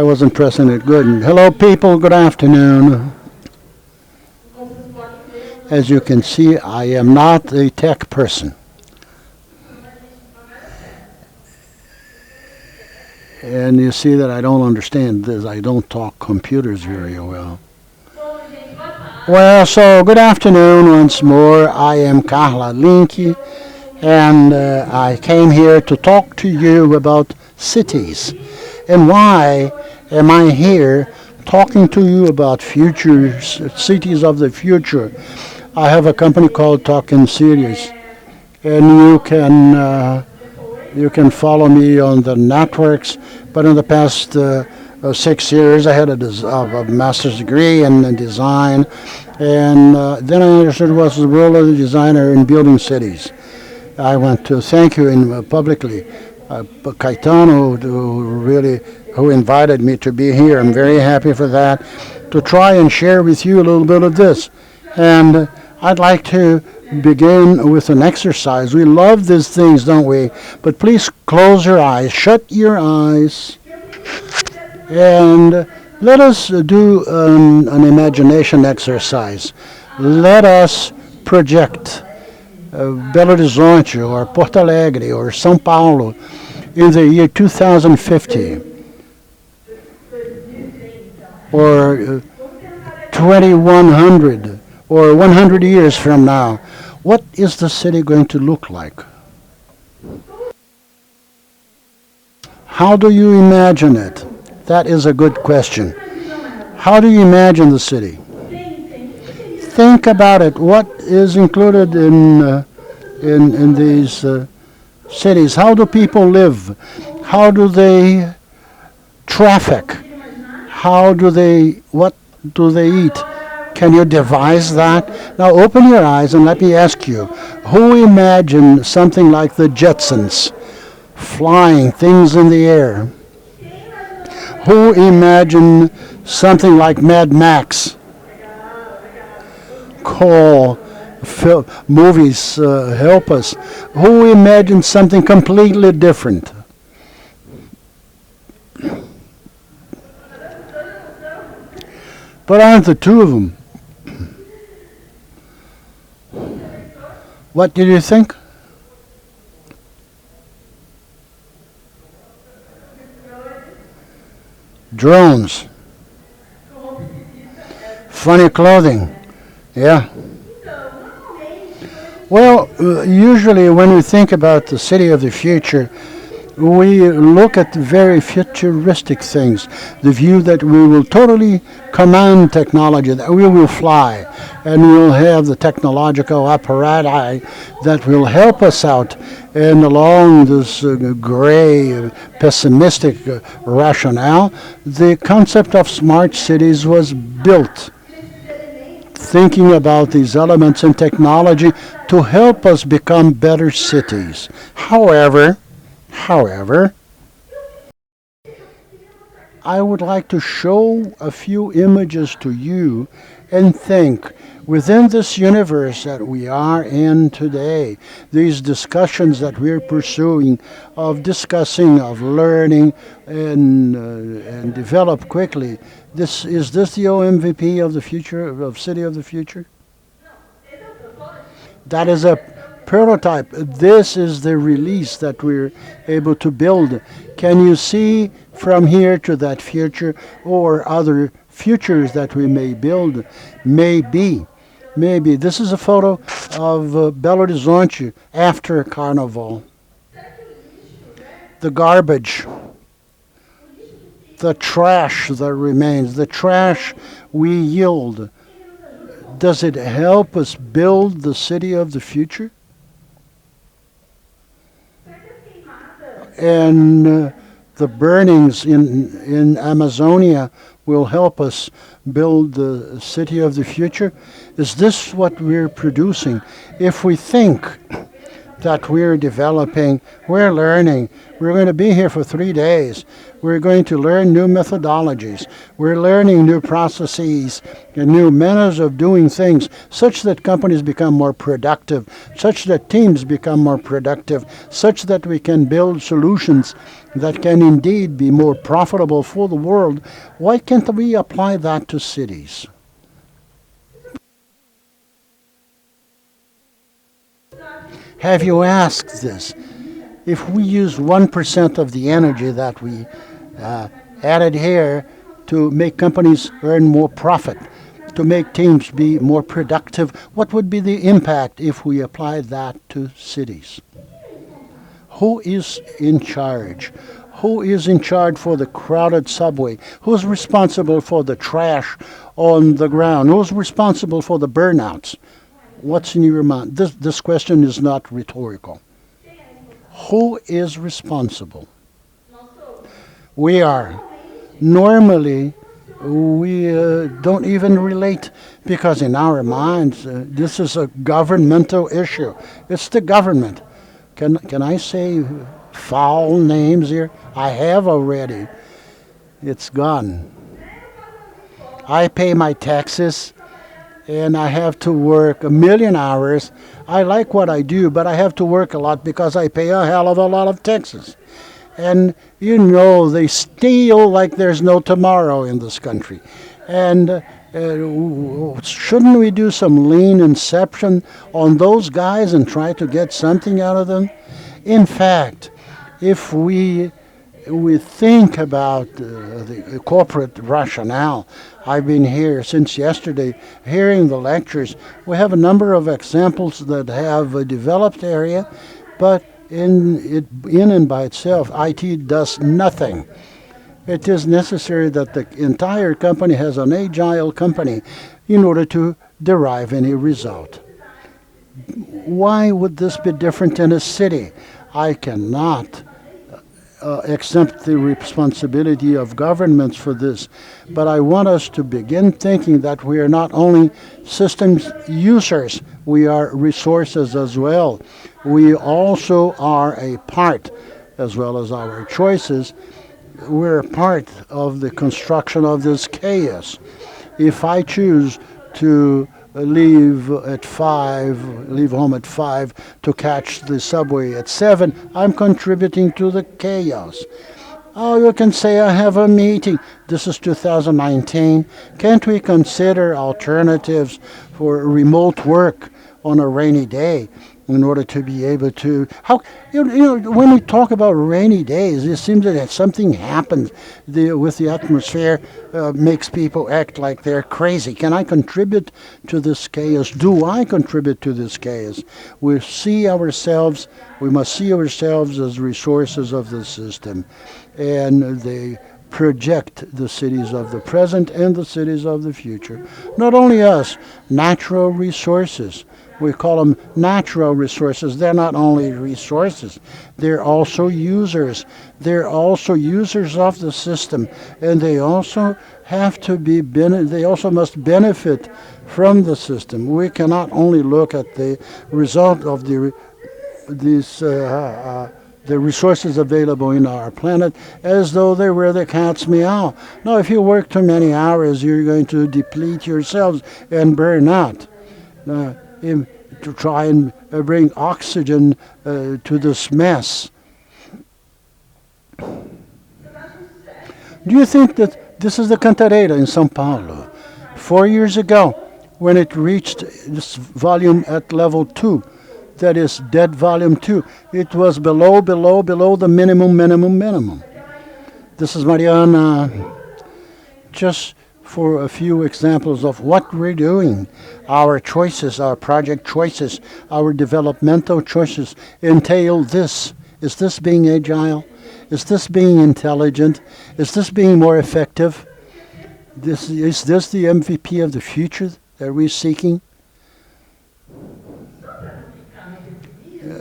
I wasn't pressing it good. Hello, people. Good afternoon. As you can see, I am not a tech person. And you see that I don't understand this. I don't talk computers very well. Well, so good afternoon once more. I am Carla Link, and I came here to talk to you about cities. And why am I here talking to you about cities of the future? I have a company called Talking Cities, and you can follow me on the networks. But in the past 6 years, I had a master's degree in design, and then I understood what was the role of the designer in building cities. I want to thank you publicly, Caetano, who invited me to be here. I'm very happy for that, to try and share with you a little bit of this. And I'd like to begin with an exercise. We love these things, don't we? But please close your eyes, shut your eyes, and let us do an imagination exercise. Let us project Belo Horizonte or Porto Alegre or São Paulo in the year 2050 or 2100 or 100 years from now. What is the city going to look like? How do you imagine it? That is a good question. How do you imagine the city? Think about it. What is included in these cities? How do people live? How do they traffic? What do they eat? Can you devise that? Now open your eyes and let me ask you, who imagined something like the Jetsons, flying things in the air? Who imagined something like Mad Max? Movies help us. Who imagined something completely different? But aren't the two of them? What did you think? Drones. Funny clothing. Yeah. Well, usually when we think about the city of the future, we look at very futuristic things. The view that we will totally command technology, that we will fly, and we'll have the technological apparatus that will help us out. And along this gray, pessimistic rationale, the concept of smart cities was built, thinking about these elements in technology to help us become better cities. However, I would like to show a few images to you and think, within this universe that we are in today, these discussions that we're pursuing of discussing, of learning, and develop quickly, is this the OMVP of the future, of City of the Future? That is a prototype. This is the release that we're able to build. Can you see from here to that future or other futures that we may build? Maybe. This is a photo of Belo Horizonte after Carnival. The garbage, the trash that remains, the trash we yield. Does it help us build the city of the future? And the burnings in Amazonia will help us build the city of the future. Is this what we're producing? If we think that we're developing, we're learning, we're going to be here for 3 days, we're going to learn new methodologies, we're learning new processes and new manners of doing things, such that companies become more productive, such that teams become more productive, such that we can build solutions that can indeed be more profitable for the world, why can't we apply that to cities? Have you asked this? If we use 1% of the energy that we added here to make companies earn more profit, to make teams be more productive, what would be the impact if we applied that to cities? Who is in charge? Who is in charge for the crowded subway? Who's responsible for the trash on the ground? Who's responsible for the burnouts? What's in your mind? This question is not rhetorical. Who is responsible? We are. Normally, we don't even relate because in our minds, this is a governmental issue. It's the government. Can I say foul names here? I have already. It's gone. I pay my taxes and I have to work 1,000,000 hours. I like what I do, but I have to work a lot because I pay a hell of a lot of taxes. And you know, they steal like there's no tomorrow in this country. And shouldn't we do some lean inception on those guys and try to get something out of them? In fact, if we think about the corporate rationale, I've been here since yesterday hearing the lectures. We have a number of examples that have a developed area, but in and by itself, IT does nothing. It is necessary that the entire company has an agile company in order to derive any result. Why would this be different in a city? I cannot accept the responsibility of governments for this, but I want us to begin thinking that we are not only systems users, we are resources as well. We also are a part, as well as our choices, we're a part of the construction of this chaos. If I choose to leave home at 5 to catch the subway at 7, I'm contributing to the chaos. Oh, you can say I have a meeting. This is 2019. Can't we consider alternatives for remote work on a rainy day in order to be able to... when we talk about rainy days, it seems that something happens with the atmosphere, makes people act like they're crazy. Can I contribute to this chaos? Do I contribute to this chaos? We must see ourselves as resources of the system. And they project the cities of the present and the cities of the future. Not only us, natural resources. We call them natural resources. They're not only resources, they're also users. They're also users of the system, and they also have to be they also must benefit from the system. We cannot only look at the result of the resources available in our planet as though they were the cat's meow. No, if you work too many hours, you're going to deplete yourselves and burn out. To try and bring oxygen to this mess. Do you think that this is the Cantareira in São Paulo? 4 years ago, when it reached this volume at level 2, that is dead volume 2, it was below the minimum. This is Mariana. Just for a few examples of what we're doing. Our choices, our project choices, our developmental choices entail this. Is this being agile? Is this being intelligent? Is this being more effective? Is this the MVP of the future that we're seeking?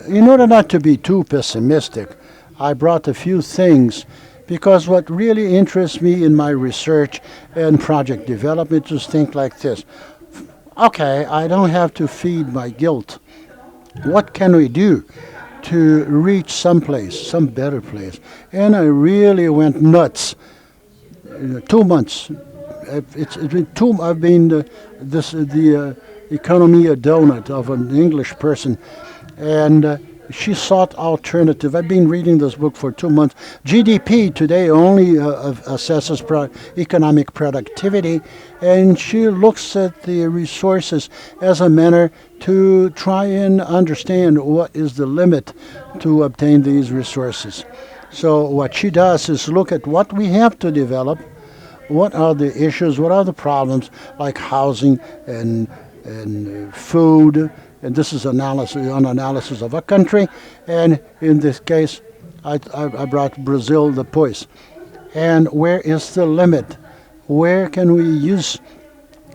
In order not to be too pessimistic, I brought a few things because what really interests me in my research and project development is think like this. Okay, I don't have to feed my guilt. What can we do to reach some better place? And I really went nuts. 2 months. It's been I've been the economy a donut of an English person, and she sought alternative. I've been reading this book for 2 months. GDP today only assesses economic productivity, and she looks at the resources as a manner to try and understand what is the limit to obtain these resources. So what she does is look at what we have to develop, what are the issues, what are the problems, like housing and food, and this is an analysis of a country, and in this case, I brought Brazil, the poise. And where is the limit? Where can we use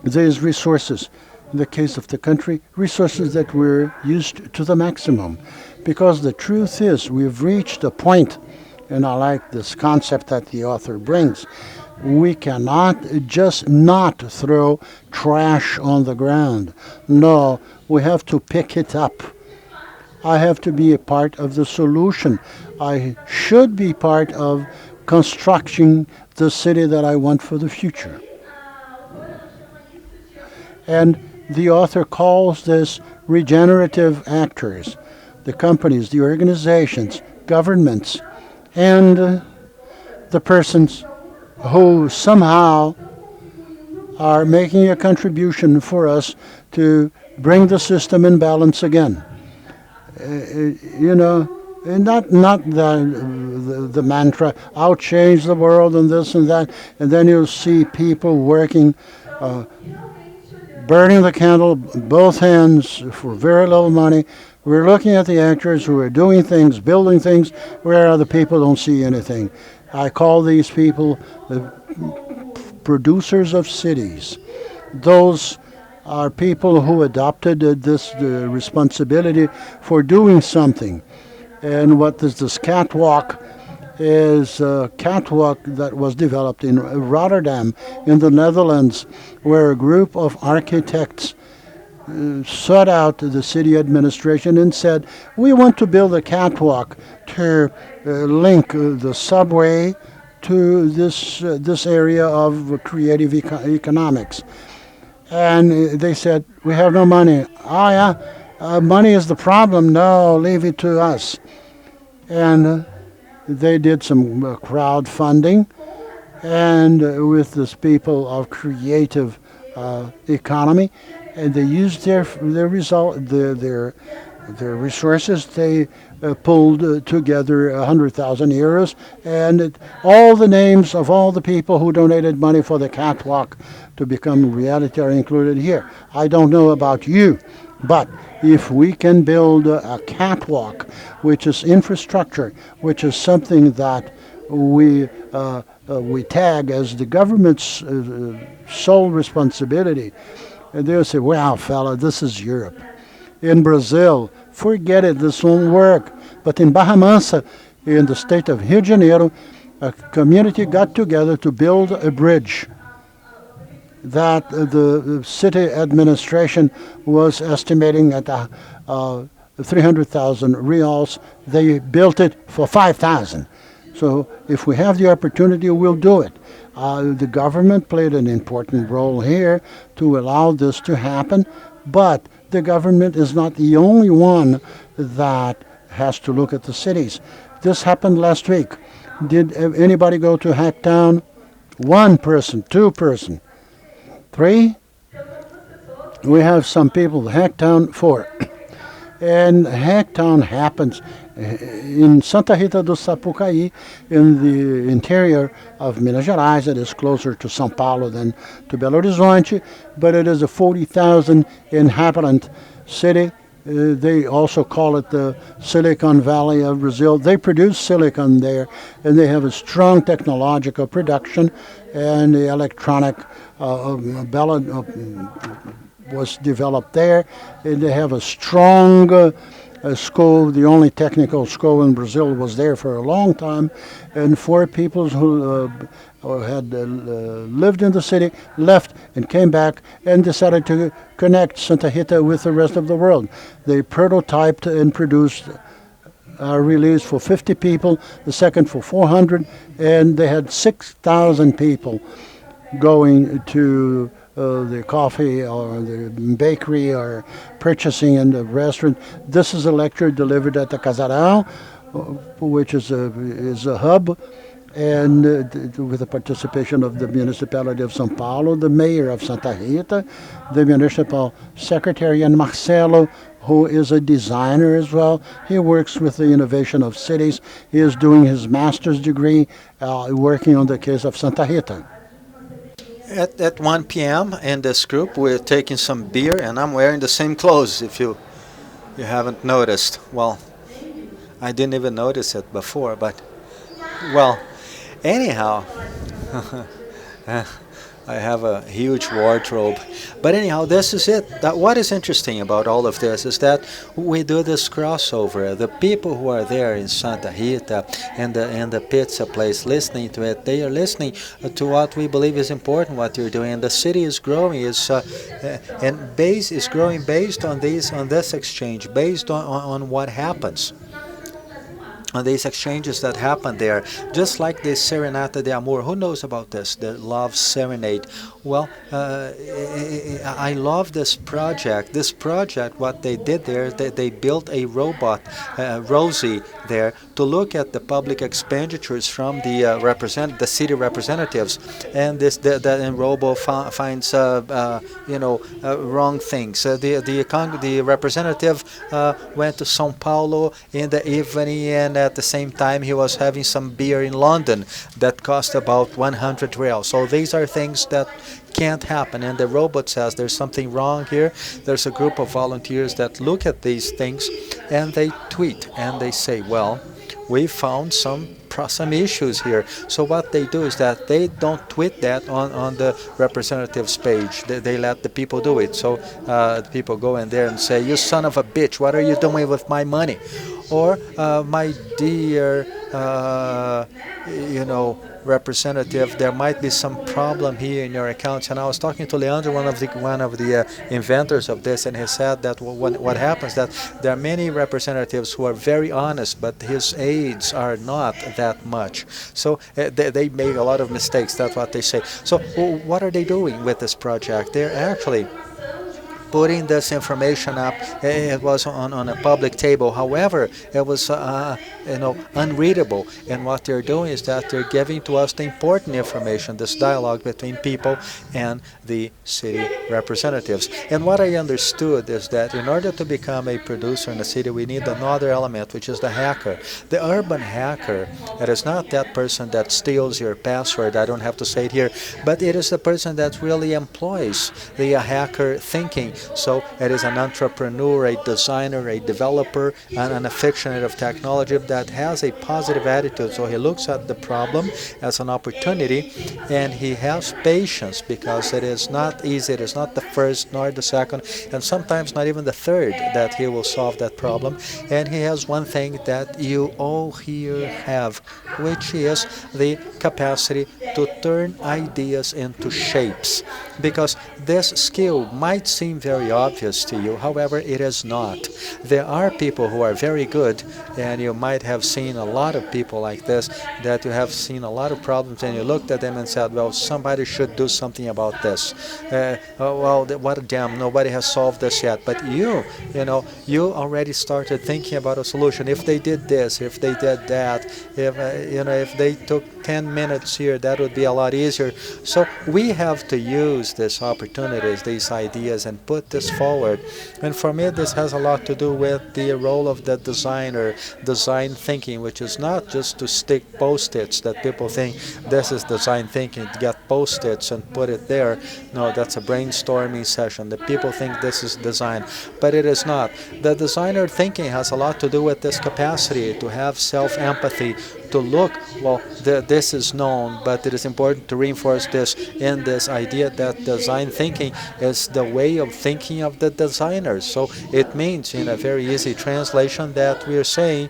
these resources? In the case of the country, resources that were used to the maximum. Because the truth is, we've reached a point, and I like this concept that the author brings, we cannot just not throw trash on the ground. No, we have to pick it up. I have to be a part of the solution. I should be part of constructing the city that I want for the future. And the author calls this regenerative actors, the companies, the organizations, governments, and the persons who somehow are making a contribution for us to bring the system in balance again. And not the mantra, I'll change the world and this and that, and then you'll see people working, burning the candle, both hands, for very little money. We're looking at the actors who are doing things, building things, where other people don't see anything. I call these people the producers of cities. Those are people who adopted this responsibility for doing something. And what is this catwalk is a catwalk that was developed in Rotterdam in the Netherlands, where a group of architects sought out the city administration and said, we want to build a catwalk to link the subway to this area of creative economics. And they said, we have no money. Oh yeah, money is the problem. No, leave it to us. And they did some crowdfunding, and with this people of creative economy, and they used their resources. They pulled together 100,000 euros, and all the names of all the people who donated money for the catwalk to become reality are included here. I don't know about you, but if we can build a catwalk, which is infrastructure, which is something that we tag as the government's sole responsibility, and they'll say, well, fella, this is Europe. In Brazil, forget it, this won't work. But in Barra Mansa, in the state of Rio de Janeiro, a community got together to build a bridge that the city administration was estimating at 300,000 reals. They built it for 5,000. So if we have the opportunity, we'll do it. The government played an important role here to allow this to happen, but the government is not the only one that has to look at the cities. This happened last week. Did anybody go to Hacktown? 1 person, 2 person, 3? We have some people, Hacktown 4. And Hacktown happens in Santa Rita do Sapucaí, in the interior of Minas Gerais. It is closer to São Paulo than to Belo Horizonte, but it is a 40,000 inhabitant city. They also call it the Silicon Valley of Brazil. They produce silicon there, and they have a strong technological production, and the electronic ballot was developed there, and they have a strong school. The only technical school in Brazil was there for a long time, and 4 people who had lived in the city left and came back and decided to connect Santa Rita with the rest of the world. They prototyped and produced a release for 50 people, the second for 400, and they had 6,000 people going to the coffee or the bakery or purchasing in the restaurant. This is a lecture delivered at the Casarão, which is a hub, and with the participation of the municipality of São Paulo, the mayor of Santa Rita, the municipal secretary, and Marcelo, who is a designer as well. He works with the innovation of cities. He is doing his master's degree, working on the case of Santa Rita. At 1 p.m. in this group, we're taking some beer, and I'm wearing the same clothes, if you haven't noticed. Well, I didn't even notice it before, but, well, anyhow, I have a huge wardrobe. But anyhow, this is it. What is interesting about all of this is that we do this crossover. The people who are there in Santa Rita and the pizza place listening to it, they are listening to what we believe is important, what you're doing. And the city is growing, is growing based on this exchange, based on what happens. On these exchanges that happen there, just like the Serenata de Amor. Who knows about this, the love serenade? Well, I love this project. This project, what they did there, they built a robot, Rosie, there to look at the public expenditures from the city representatives, and the robo finds wrong things. The representative went to São Paulo in the evening, and at the same time he was having some beer in London that cost about 100 real. So these are things that can't happen, and the robot says there's something wrong here. There's a group of volunteers that look at these things and they tweet and they say, well, we found some issues here. So what they do is that they don't tweet that on the representative's page. They let the people do it. So the people go in there and say, you son of a bitch, what are you doing with my money? Or my dear representative, there might be some problem here in your accounts. And I was talking to Leandro, one of the inventors of this, and he said that what happens that there are many representatives who are very honest, but his aides are not that much. So they make a lot of mistakes. That's what they say. So what are they doing with this project? They're actually putting this information up. It was on a public table. However, it was unreadable. And what they're doing is that they're giving to us the important information, this dialogue between people and the city representatives. And what I understood is that in order to become a producer in a city, we need another element, which is the hacker. The urban hacker, it is not that person that steals your password, I don't have to say it here, but it is the person that really employs the hacker thinking. So it is an entrepreneur, a designer, a developer, and an aficionado of technology that has a positive attitude. So he looks at the problem as an opportunity, and he has patience, because it is not easy. It is not the first nor the second, and sometimes not even the third that he will solve that problem. And he has one thing that you all here have, which is the capacity to turn ideas into shapes. Because this skill might seem very obvious to you, however, it is not. There are people who are very good, and you might have seen a lot of people like this, that you have seen a lot of problems, and you looked at them and said, well, somebody should do something about this. What a damn, nobody has solved this yet. But you already started thinking about a solution. If they did this, if they did that, if they took 10 minutes here, that would be a lot easier. So we have to use these opportunities, these ideas, and put this forward. And for me, this has a lot to do with the role of the designer, design thinking, which is not just to stick post-its that people think this is design thinking, to get post-its and put it there. No, that's a brainstorming session. The people think this is design, but it is not. The designer thinking has a lot to do with this capacity to have self-empathy, to look, well, this is known, but it is important to reinforce this in this idea that design thinking is the way of thinking of the designers. So it means, in a very easy translation, that we are saying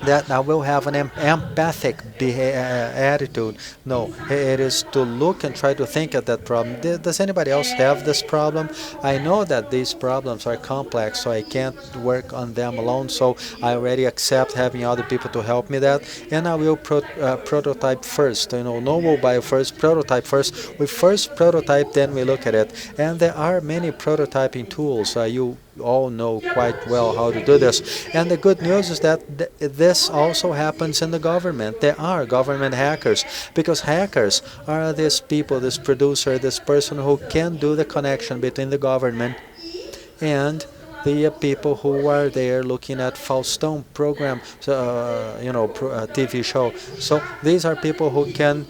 that I will have an empathic attitude. No, it is to look and try to think at that problem. Does anybody else have this problem? I know that these problems are complex, so I can't work on them alone. So I already accept having other people to help me that, and I will prototype first. No mobile first, prototype first. We first prototype, then we look at it. And there are many prototyping tools. You all know quite well how to do this. And the good news is that this also happens in the government. There are government hackers, because hackers are these people, this producer, this person who can do the connection between the government and the people who are there looking at Faustão program, TV show. So these are people who can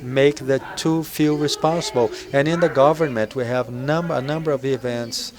make the two feel responsible. And in the government, we have a number of events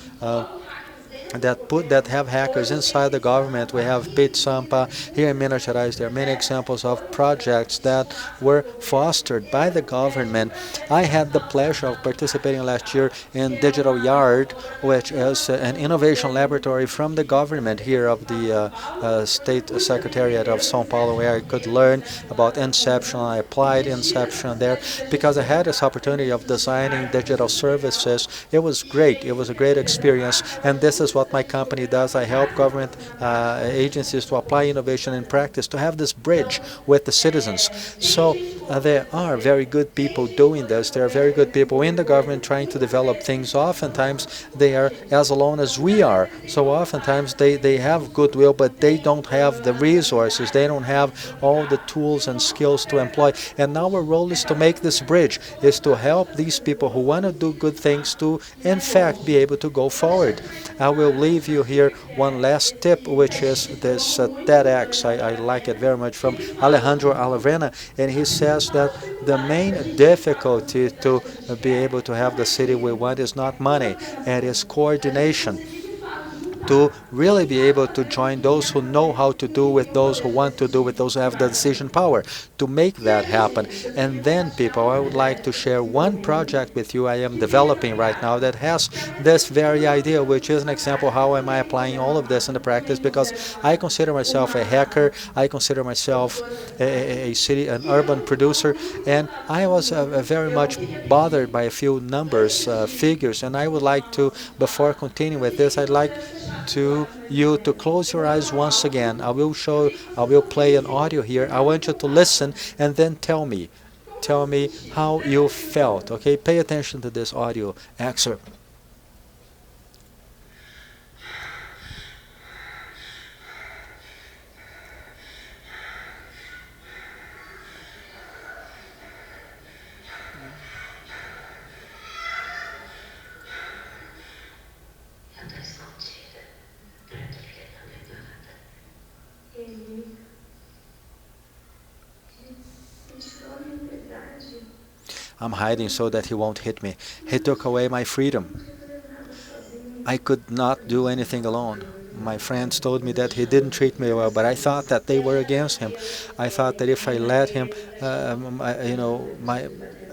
that have hackers inside the government. We have Pit Sampa here in Minas Gerais. There are many examples of projects that were fostered by the government. I had the pleasure of participating last year in Digital Yard, which is an innovation laboratory from the government here of the State Secretariat of São Paulo, where I could learn about Inception. I applied Inception there because I had this opportunity of designing digital services. It was great. It was a great experience, and this is what my company does. I help government agencies to apply innovation in practice, to have this bridge with the citizens. So there are very good people doing this. There are very good people in the government trying to develop things. Oftentimes they are as alone as we are. So oftentimes they have goodwill, but they don't have the resources. They don't have all the tools and skills to employ. And our role is to make this bridge, is to help these people who want to do good things to, in fact, be able to go forward. I will leave you here one last tip, which is this TEDx. I like it very much, from Alejandro Alavena, and he says that the main difficulty to be able to have the city we want is not money, it is coordination. To really be able to join those who know how to do with those who want to do with those who have the decision power, to make that happen. And then, people, I would like to share one project with you I am developing right now that has this very idea, which is an example how am I applying all of this in the practice, because I consider myself a hacker, I consider myself an urban producer, and I was very much bothered by a few numbers, figures, and I would like to, before continuing with this, I'd like to you to close your eyes once again. I will play an audio here. I want you to listen and then tell me how you felt. Okay, pay attention to this audio excerpt. I'm hiding so that he won't hit me. He took away my freedom. I could not do anything alone. My friends told me that he didn't treat me well, but I thought that they were against him. I thought that if I let him,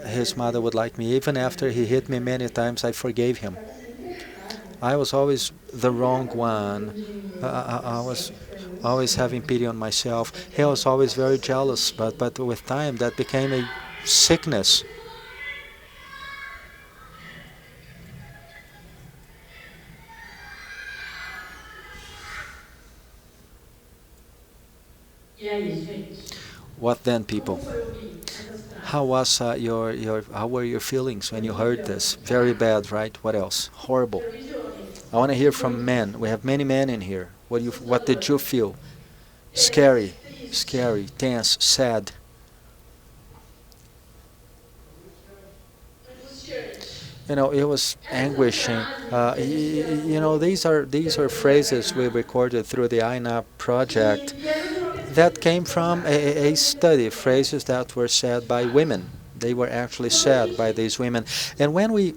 his mother would like me. Even after he hit me many times, I forgave him. I was always the wrong one. I was always having pity on myself. He was always very jealous, but with time that became a sickness. What then, people? How was how were your feelings when you heard this? Very bad, right? What else? Horrible. I want to hear from men. We have many men in here. What did you feel? Scary, tense, sad. It was anguishing. These are phrases we recorded through the INAP project that came from a study, phrases that were said by women. They were actually said by these women. And when we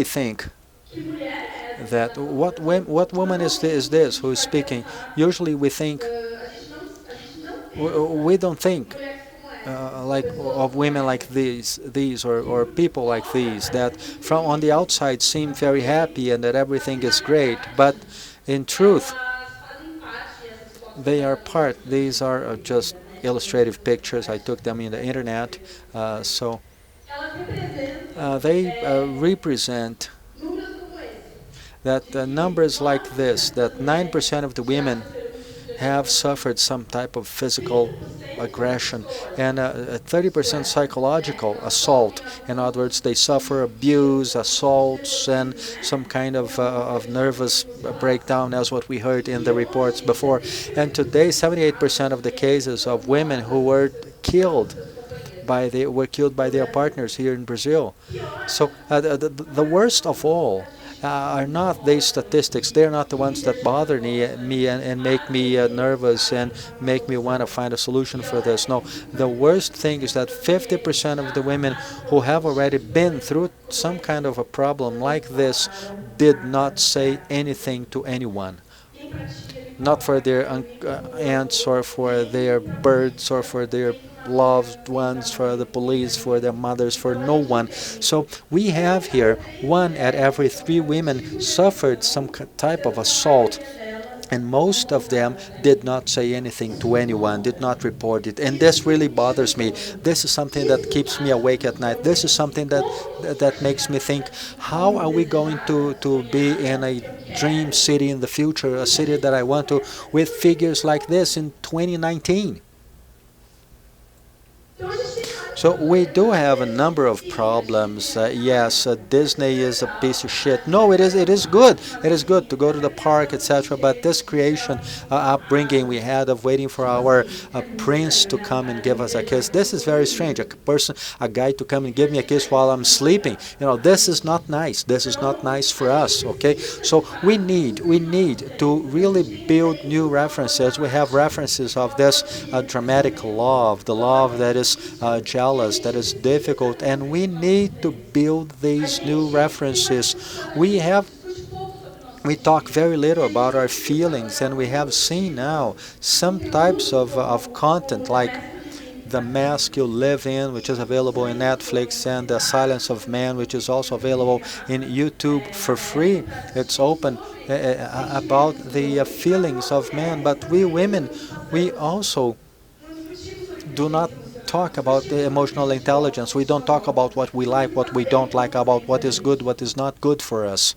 think that what woman is this who is speaking, usually we think, we don't think like of women like these or people like these that from on the outside seem very happy and that everything is great, but in truth they are part. These are just illustrative pictures. I took them in the internet, so they represent that numbers like this, that 9% of the women have suffered some type of physical aggression and 30% psychological assault. In other words, they suffer abuse, assaults, and some kind of nervous breakdown, as what we heard in the reports before. And today, 78% of the cases of women who were killed by their partners here in Brazil. So the worst of all are not these statistics. They're not the ones that bother me and make me nervous and make me want to find a solution for this. No, the worst thing is that 50% of the women who have already been through some kind of a problem like this did not say anything to anyone. Not for their aunts or for their birds or for their loved ones, for the police, for their mothers, for no one. So we have here 1 out of every 3 women suffered some type of assault, and most of them did not say anything to anyone, did not report it. And this really bothers me. This is something that keeps me awake at night. This is something that makes me think, how are we going to be in a dream city in the future, a city that I want to, with figures like this in 2019? So we do have a number of problems. Yes, Disney is a piece of shit. No, it is good. It is good to go to the park, etc. But this creation, upbringing we had of waiting for our prince to come and give us a kiss, this is very strange. A guy to come and give me a kiss while I'm sleeping. This is not nice. This is not nice for us. Okay, so we need to really build new references. We have references of this dramatic love, the love that is jealous, that is difficult, and we need to build these new references. We talk very little about our feelings, and we have seen now some types of content like The Mask You Live In, which is available in Netflix, and The Silence of Man, which is also available in YouTube for free. It's open about the feelings of men, but we women, we also do not talk about the emotional intelligence. We don't talk about what we like, what we don't like, about what is good, what is not good for us.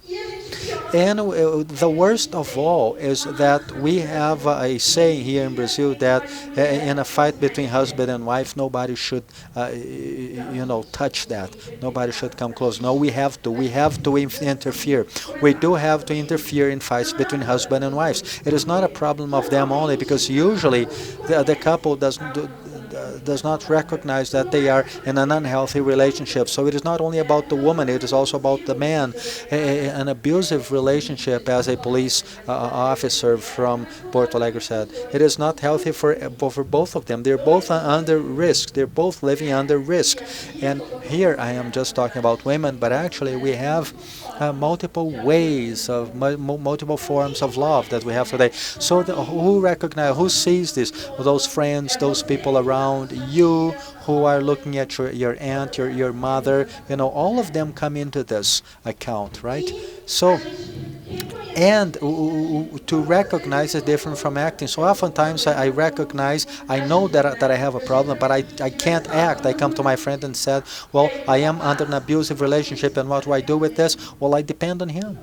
And the worst of all is that we have a saying here in Brazil that in a fight between husband and wife, nobody should, touch that. Nobody should come close. No, we have to interfere. We do have to interfere in fights between husband and wives. It is not a problem of them only, because usually the couple does not recognize that they are in an unhealthy relationship. So it is not only about the woman, it is also about the man. An abusive relationship, as a police officer from Porto Alegre said, it is not healthy for both of them. They're both under risk. They're both living under risk. And here I am just talking about women, but actually we have multiple ways of multiple forms of love that we have today. So who sees this? Those friends, those people around you who are looking at your aunt, your mother, all of them come into this account, right? So, and to recognize is different from acting. So oftentimes I recognize, I know that I have a problem, but I can't act. I come to my friend and said, well, I am under an abusive relationship, and what do I do with this? Well, I depend on him.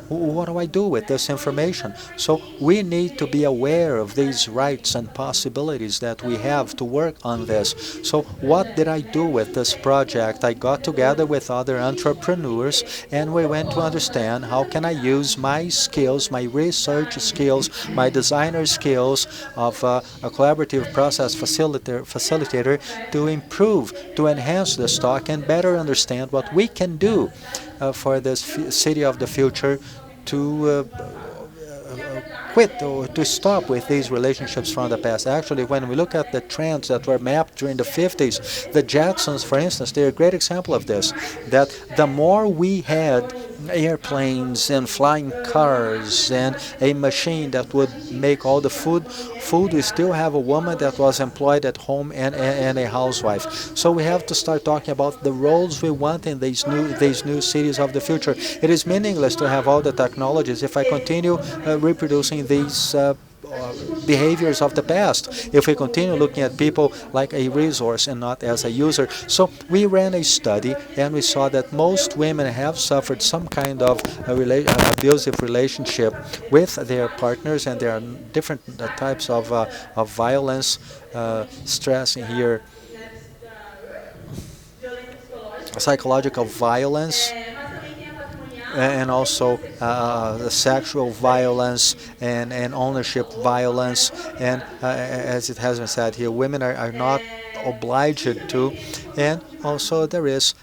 What do I do with this information? So we need to be aware of these rights and possibilities that we have to work on this. So what did I do with this project? I got together with other entrepreneurs, and we went to understand how can I use my skills, my research skills, my designer skills of a collaborative process facilitator to improve, to enhance the stock and better understand what we can do for this city of the future to quit or to stop with these relationships from the past. Actually, when we look at the trends that were mapped during the 50s, the Jacksons, for instance, they're a great example of this, that the more we had airplanes and flying cars and a machine that would make all the food, we still have a woman that was employed at home and a housewife. So we have to start talking about the roles we want in these new cities of the future. It is meaningless to have all the technologies if I continue reproducing these behaviors of the past, if we continue looking at people like a resource and not as a user. So we ran a study and we saw that most women have suffered some kind of abusive relationship with their partners, and there are different types of violence, stressing here psychological violence, and also the sexual violence and ownership violence. And as it has been said here, women are not obliged to. And also there is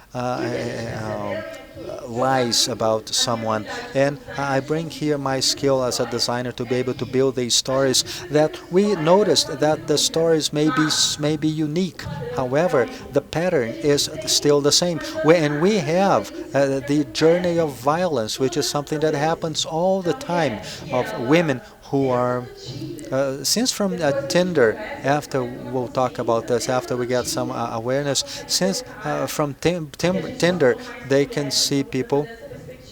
lies about someone. And I bring here my skill as a designer to be able to build these stories that we noticed that the stories may be unique. However, the pattern is still the same. And we have the journey of violence, which is something that happens all the time, of women who are, since from Tinder, after we'll talk about this, after we get some awareness, since from Tinder, they can see people,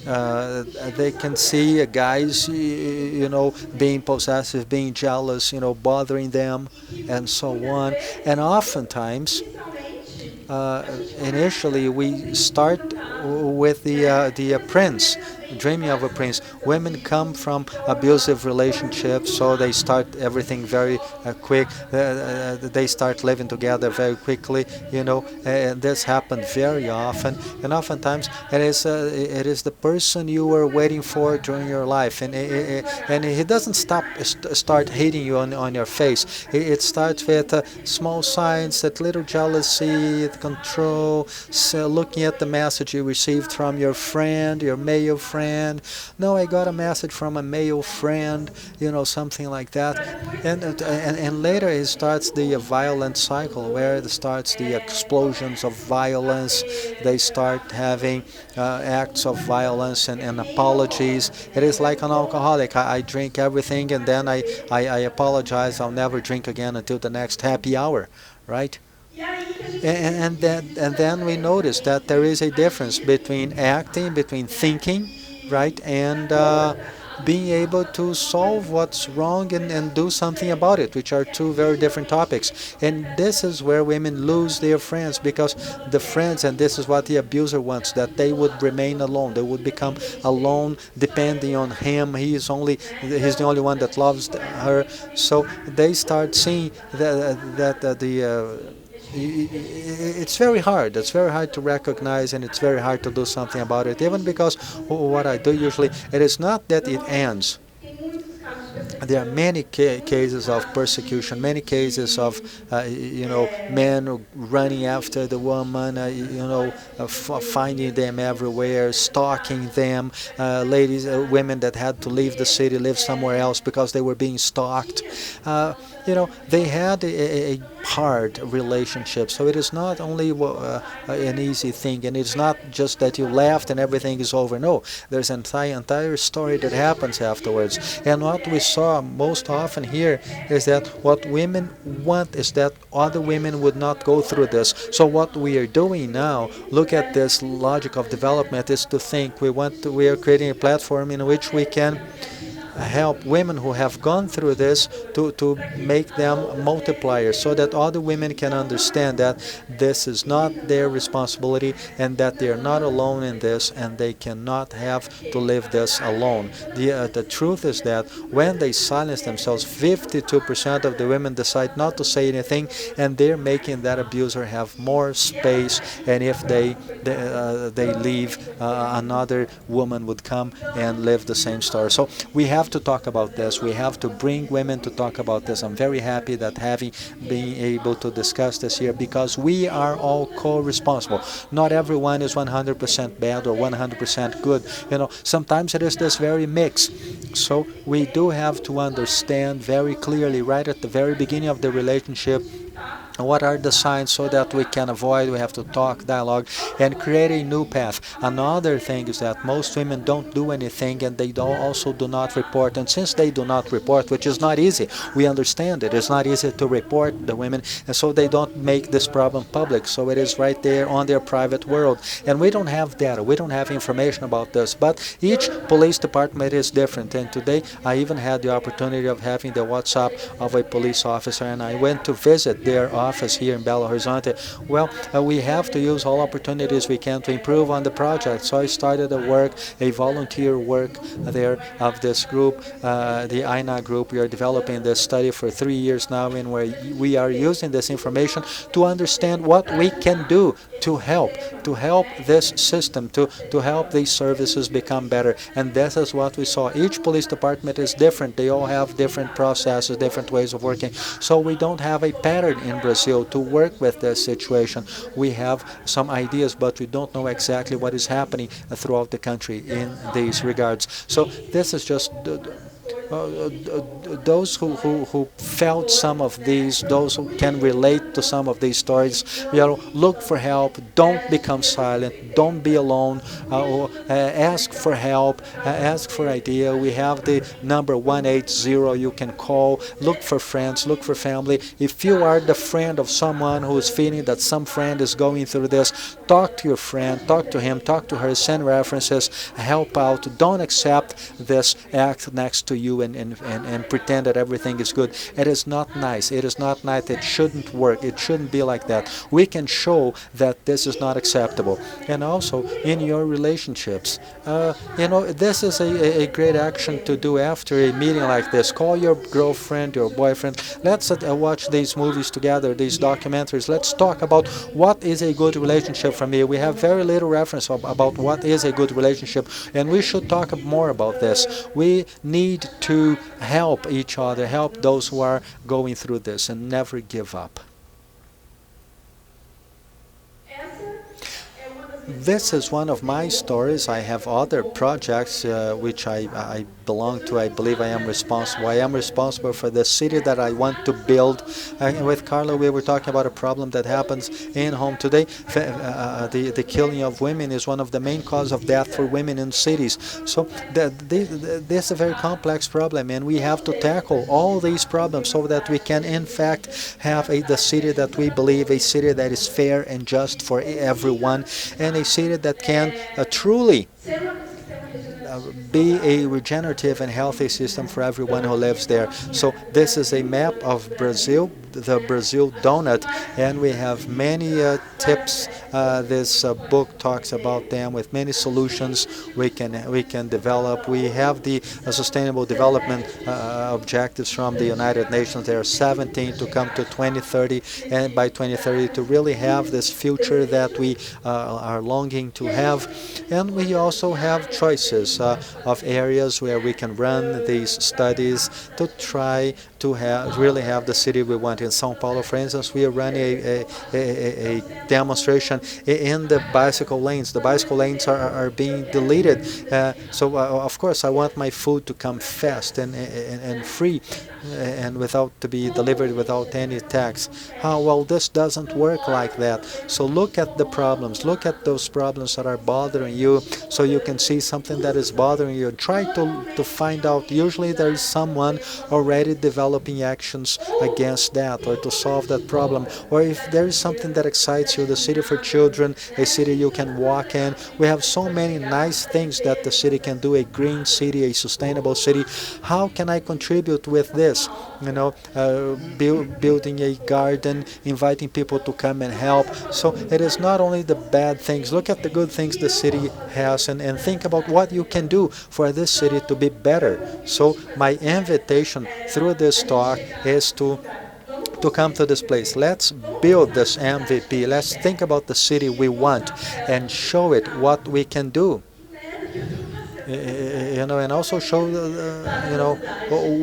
they can see guys, being possessive, being jealous, bothering them, and so on. And oftentimes, initially, we start with the prince, dreaming of a prince. Women come from abusive relationships, so they start everything very quick. They start living together very quickly, and this happens very often. And oftentimes, it is the person you were waiting for during your life, and he doesn't start hating you on your face. It starts with small signs, that little jealousy, control, so looking at the message you received from your friend, your male friend. No, I got a message from a male friend, something like that. And later it starts the violent cycle, where it starts the explosions of violence. They start having acts of violence and apologies. It is like an alcoholic. I drink everything and then I apologize. I'll never drink again until the next happy hour, right? And then we notice that there is a difference between acting, between thinking, right, and being able to solve what's wrong and do something about it, which are two very different topics. And this is where women lose their friends, because the friends, and this is what the abuser wants, that they would remain alone. They would become alone, depending on him. He's the only one that loves her. So they start seeing it's very hard. It's very hard to recognize, and it's very hard to do something about it. Even because what I do usually, it is not that it ends. There are many cases of persecution, many cases of, men running after the woman, finding them everywhere, stalking them, women that had to leave the city, live somewhere else because they were being stalked. They had a hard relationship. So it is not only an easy thing, and it's not just that you laughed and everything is over. No, there's an entire story that happens afterwards. And what we saw most often here is that what women want is that other women would not go through this. So what we are doing now, look at this logic of development, is to think we are creating a platform in which we can help women who have gone through this to make them multipliers, so that other women can understand that this is not their responsibility and that they are not alone in this, and they cannot have to live this alone. The truth is that when they silence themselves, 52% of the women decide not to say anything, and they're making that abuser have more space. And if they leave, another woman would come and live the same story. So we have to talk about this. We have to bring women to talk about this. I'm very happy that being able to discuss this here, because we are all co-responsible. Not everyone is 100% bad or 100% good. Sometimes it is this very mix. So we do have to understand very clearly, right at the very beginning of the relationship, what are the signs so that we can avoid, we have to talk, dialogue, and create a new path. Another thing is that most women don't do anything, and they also do not report. And since they do not report, which is not easy, we understand it, it's not easy to report the women, and so they don't make this problem public. So it is right there on their private world. And we don't have data, we don't have information about this, but each police department is different. And today I even had the opportunity of having the WhatsApp of a police officer, and I went to visit their office here in Belo Horizonte. Well, we have to use all opportunities we can to improve on the project. So I started a volunteer work there of this group, the INA group. We are developing this study for 3 years now, and where we are using this information to understand what we can do to help this system, to help these services become better. And this is what we saw. Each police department is different. They all have different processes, different ways of working. So we don't have a pattern in Brazil to work with this situation. We have some ideas, but we don't know exactly what is happening throughout the country in these regards. So this is just those who felt some of these, those who can relate to some of these stories, look for help. Don't become silent. Don't be alone. Ask for help. Ask for idea. We have the number 180 you can call. Look for friends. Look for family. If you are the friend of someone who is feeling that some friend is going through this, talk to your friend. Talk to him. Talk to her. Send references. Help out. Don't accept this act next to you and pretend that everything is good. It is not nice. It is not nice. It shouldn't work. It shouldn't be like that. We can show that this is not acceptable. And also in your relationships, this is a great action to do after a meeting like this. Call your girlfriend, your boyfriend. Let's watch these movies together, these documentaries. Let's talk about what is a good relationship for me. We have very little reference about what is a good relationship, and we should talk more about this. We need to help each other, help those who are going through this, and never give up. This is one of my stories. I have other projects which I belong to. I believe I am responsible. I am responsible for the city that I want to build. With Carla, we were talking about a problem that happens in home today. The killing of women is one of the main causes of death for women in cities. So this is a very complex problem, and we have to tackle all these problems so that we can, in fact, have the city that we believe, a city that is fair and just for everyone, and a city that can truly be a regenerative and healthy system for everyone who lives there. So this is a map of Brazil, the Brazil donut, and we have many tips. This book talks about them with many solutions we can develop. We have the sustainable development objectives from the United Nations. There are 17 to come to 2030, and by 2030 to really have this future that we are longing to have. And we also have choices of areas where we can run these studies to try to really have the city we want. In São Paulo, for instance, we are running a demonstration in the bicycle lanes. The bicycle lanes are being deleted. So of course, I want my food to come fast and free, and without to be delivered without any tax. Well, this doesn't work like that. So look at the problems. Look at those problems that are bothering you, so you can see something that is bothering you. Try to find out. Usually there is someone already developing actions against that, or to solve that problem. Or if there is something that excites you, the city for children, a city you can walk in. We have so many nice things that the city can do, a green city, a sustainable city. How can I contribute with this? Building a garden, inviting people to come and help. So it is not only the bad things. Look at the good things the city has, and think about what you can do for this city to be better. So my invitation through this talk is to come to this place. Let's build this MVP. Let's think about the city we want and show it what we can do. And also show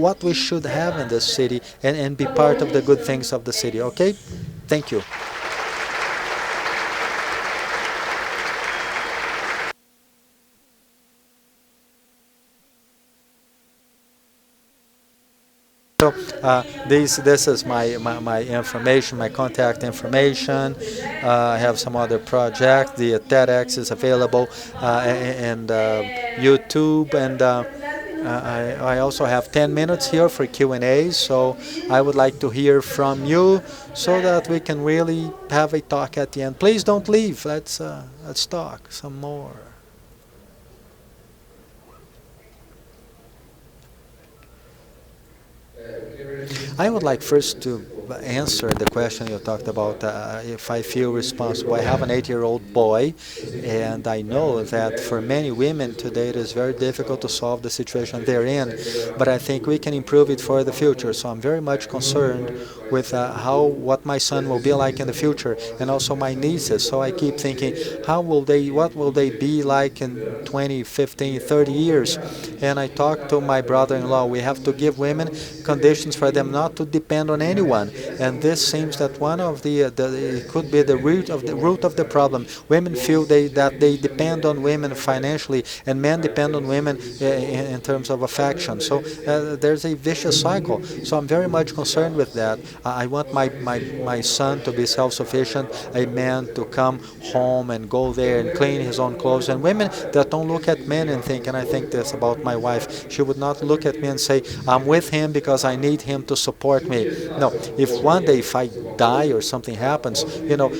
what we should have in this city, and be part of the good things of the city. Okay? Thank you. So this is my information, my contact information. I have some other project. The TEDx is available and YouTube, and I also have 10 minutes here for Q&A. So I would like to hear from you so that we can really have a talk at the end. Please don't leave. Let's talk some more. I would like first to answer the question you talked about if I feel responsible. I have an 8-year-old boy, and I know that for many women today it is very difficult to solve the situation they're in, but I think we can improve it for the future. So I'm very much concerned with what my son will be like in the future, and also my nieces. So I keep thinking, what will they be like in 20, 15, 30 years? And I talk to my brother-in-law. We have to give women conditions for them not to depend on anyone. And this seems that one of it could be the root of the problem. Women feel that they depend on women financially, and men depend on women in terms of affection. So there's a vicious cycle. So I'm very much concerned with that. I want my son to be self-sufficient, a man to come home and go there and clean his own clothes, and women that don't look at men and think, and I think this about my wife, she would not look at me and say, I'm with him because I need him to support me. No, if one day if I die or something happens,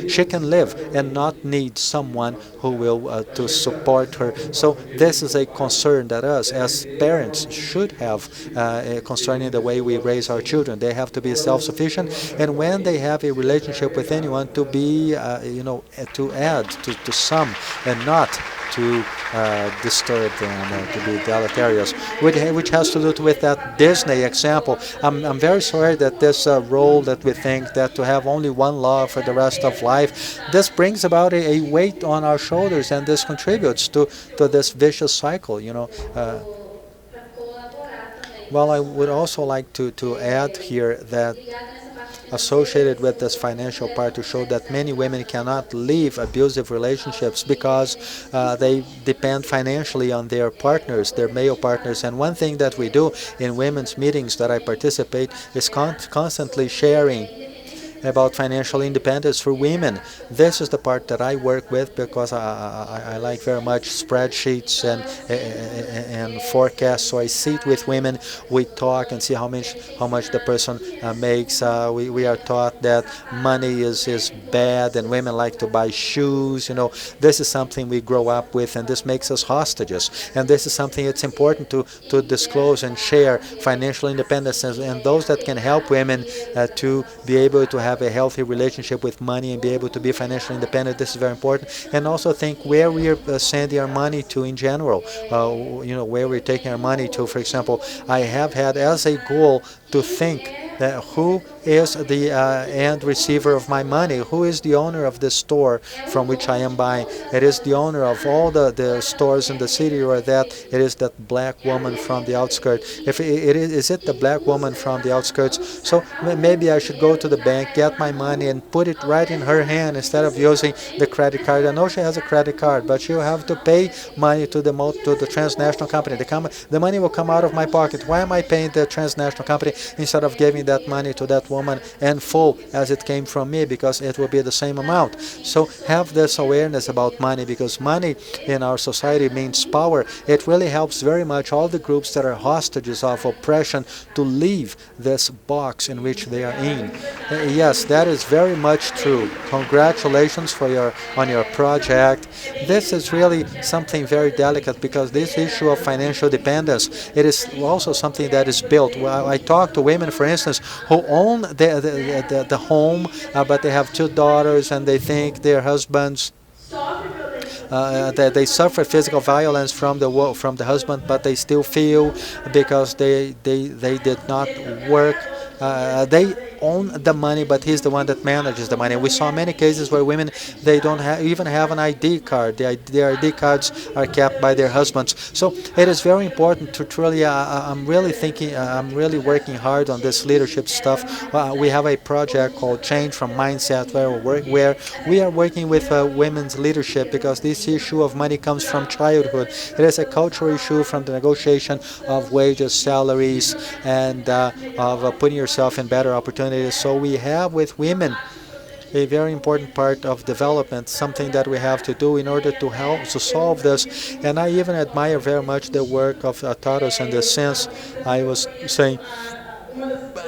she can live and not need someone who will to support her. So this is a concern that us as parents should have concerning the way we raise our children. They have to be self-sufficient, and when they have a relationship with anyone, to be to add to some and not to disturb them, to be deleterious, which has to do with that Disney example. I'm very sorry that this role that we think that to have only one law for the rest of life, this brings about a weight on our shoulders, and this contributes to this vicious cycle. Well, I would also like to add here that associated with this financial part to show that many women cannot leave abusive relationships because they depend financially on their partners, their male partners. And one thing that we do in women's meetings that I participate is constantly sharing about financial independence for women. This is the part that I work with because I like very much spreadsheets and forecasts. So I sit with women, we talk and see how much the person makes. We are taught that money is bad and women like to buy shoes. This is something we grow up with, and this makes us hostages. And this is something it's important to disclose and share financial independence, and those that can help women to be able to have a healthy relationship with money and be able to be financially independent. This is very important. And also think where we are sending our money to in general, where we're taking our money to. For example, I have had as a goal to think that who is the end receiver of my money, who is the owner of the store from which I am buying. It is the owner of all the stores in the city, or that it is that black woman from the outskirts. If is it the black woman from the outskirts? So maybe I should go to the bank, get my money and put it right in her hand instead of using the credit card. I know she has a credit card, but she'll have to pay money to the transnational company. The money will come out of my pocket. Why am I paying the transnational company instead of giving that money to that woman in full as it came from me, because it will be the same amount? So have this awareness about money, because money in our society means power. It really helps very much all the groups that are hostages of oppression to leave this box in which they are in. Yes, that is very much true. Congratulations on your project. This is really something very delicate, because this issue of financial dependence, it is also something that is built. I talk to women, for instance, who own the home, but they have 2 daughters and they think their husbands they suffer physical violence from the husband, but they still feel because they did not work. own the money, but he's the one that manages the money. We saw many cases where women, they don't even have an ID card. Their ID cards are kept by their husbands. So it is very important to truly, I'm really thinking, I'm really working hard on this leadership stuff. We have a project called Change from Mindset where we are working with women's leadership, because this issue of money comes from childhood. It is a cultural issue from the negotiation of wages, salaries, and of putting yourself in better opportunities. So we have with women a very important part of development, something that we have to do in order to help to solve this. And I even admire very much the work of Taros in this sense. I was saying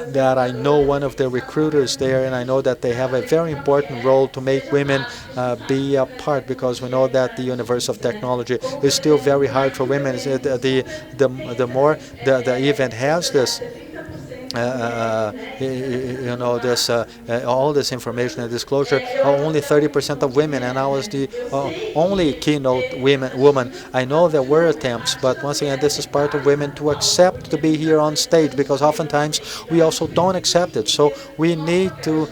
that I know one of the recruiters there, and I know that they have a very important role to make women be a part, because we know that the universe of technology is still very hard for women. The more the event has this this all this information and disclosure, only 30% of women, and I was the only keynote woman. I know there were attempts, but once again, this is part of women to accept to be here on stage, because oftentimes we also don't accept it. So we need to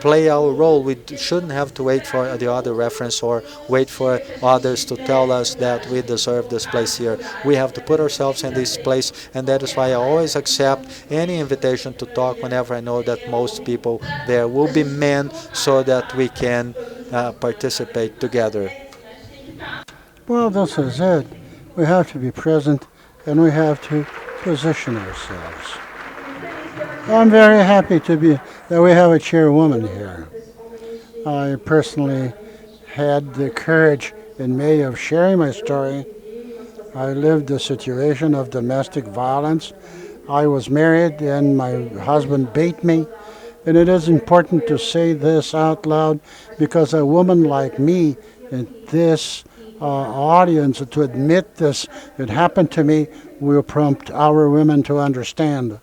play our role. We shouldn't have to wait for the other reference or wait for others to tell us that we deserve this place here. We have to put ourselves in this place, and that is why I always accept any invitation to talk whenever I know that most people there will be men, so that we can participate together. Well, this is it. We have to be present, and we have to position ourselves. I'm very happy that we have a chairwoman here. I personally had the courage in May of sharing my story. I lived a situation of domestic violence. I was married and my husband beat me. And it is important to say this out loud, because a woman like me in this audience, to admit this, it happened to me, will prompt our women to understand.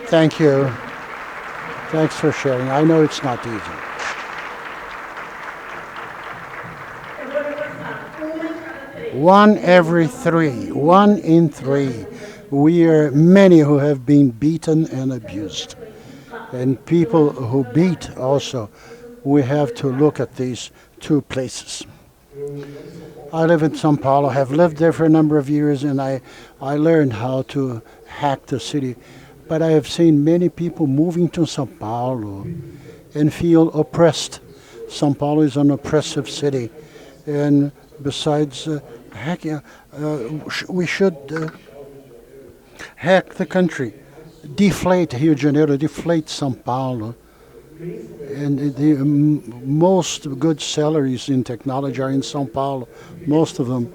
Thank you. Thanks for sharing. I know it's not easy. One in three. We are many who have been beaten and abused. And people who beat also, we have to look at these two places. I live in São Paulo, have lived there for a number of years, and I learned how to hack the city. But I have seen many people moving to São Paulo and feel oppressed. São Paulo is an oppressive city. And besides hacking, we should hack the country, deflate Rio de Janeiro, deflate São Paulo. And the most good salaries in technology are in São Paulo, most of them.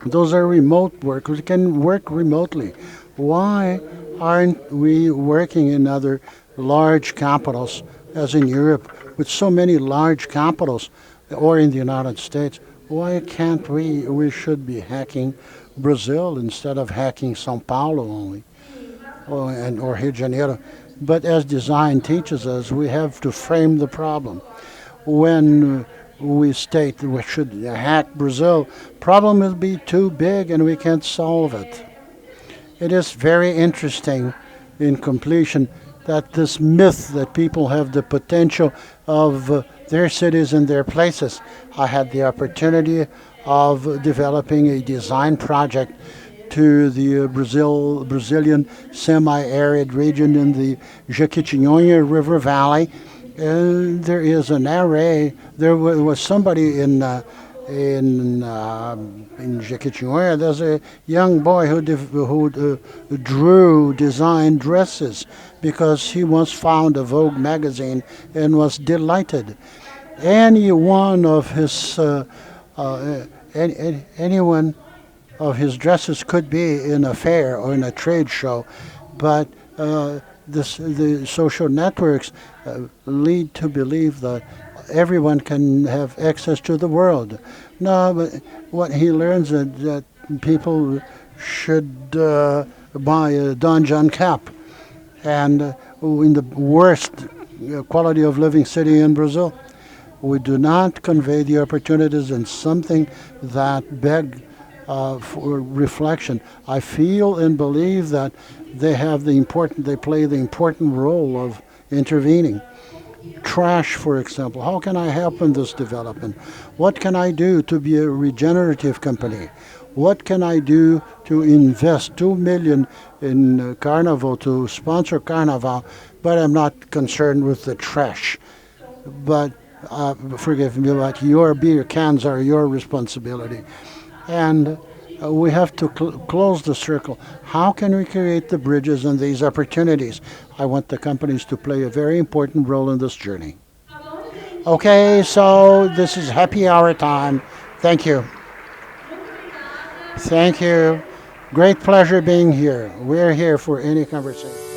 Those are remote workers. We can work remotely. Why aren't we working in other large capitals, as in Europe, with so many large capitals, or in the United States? Why can't we? We should be hacking Brazil instead of hacking São Paulo only, or Rio de Janeiro. But as design teaches us, we have to frame the problem. When we state we should hack Brazil, problem will be too big and we can't solve it. It is very interesting, in completion, that this myth that people have the potential of their cities and their places. I had the opportunity of developing a design project to the Brazilian semi-arid region in the Jequitinhonha River Valley. There is an array. There was somebody in Jequitinhonha. There's a young boy who designed dresses because he once found a Vogue magazine and was delighted. Any one of his anyone of his dresses could be in a fair or in a trade show, but the social networks lead to believe that everyone can have access to the world. No, but what he learns is that people should buy a Don John cap, and in the worst quality of living city in Brazil, we do not convey the opportunities in something that beg for reflection. I feel and believe that they play the important role of intervening. Trash, for example. How can I help in this development? What can I do to be a regenerative company? What can I do to invest 2 million in Carnival, to sponsor Carnival, but I'm not concerned with the trash. But forgive me, but your beer cans are your responsibility. And we have to close the circle. How can we create the bridges and these opportunities? I want the companies to play a very important role in this journey. Okay, so this is happy hour time. Thank you. Thank you. Great pleasure being here. We're here for any conversation.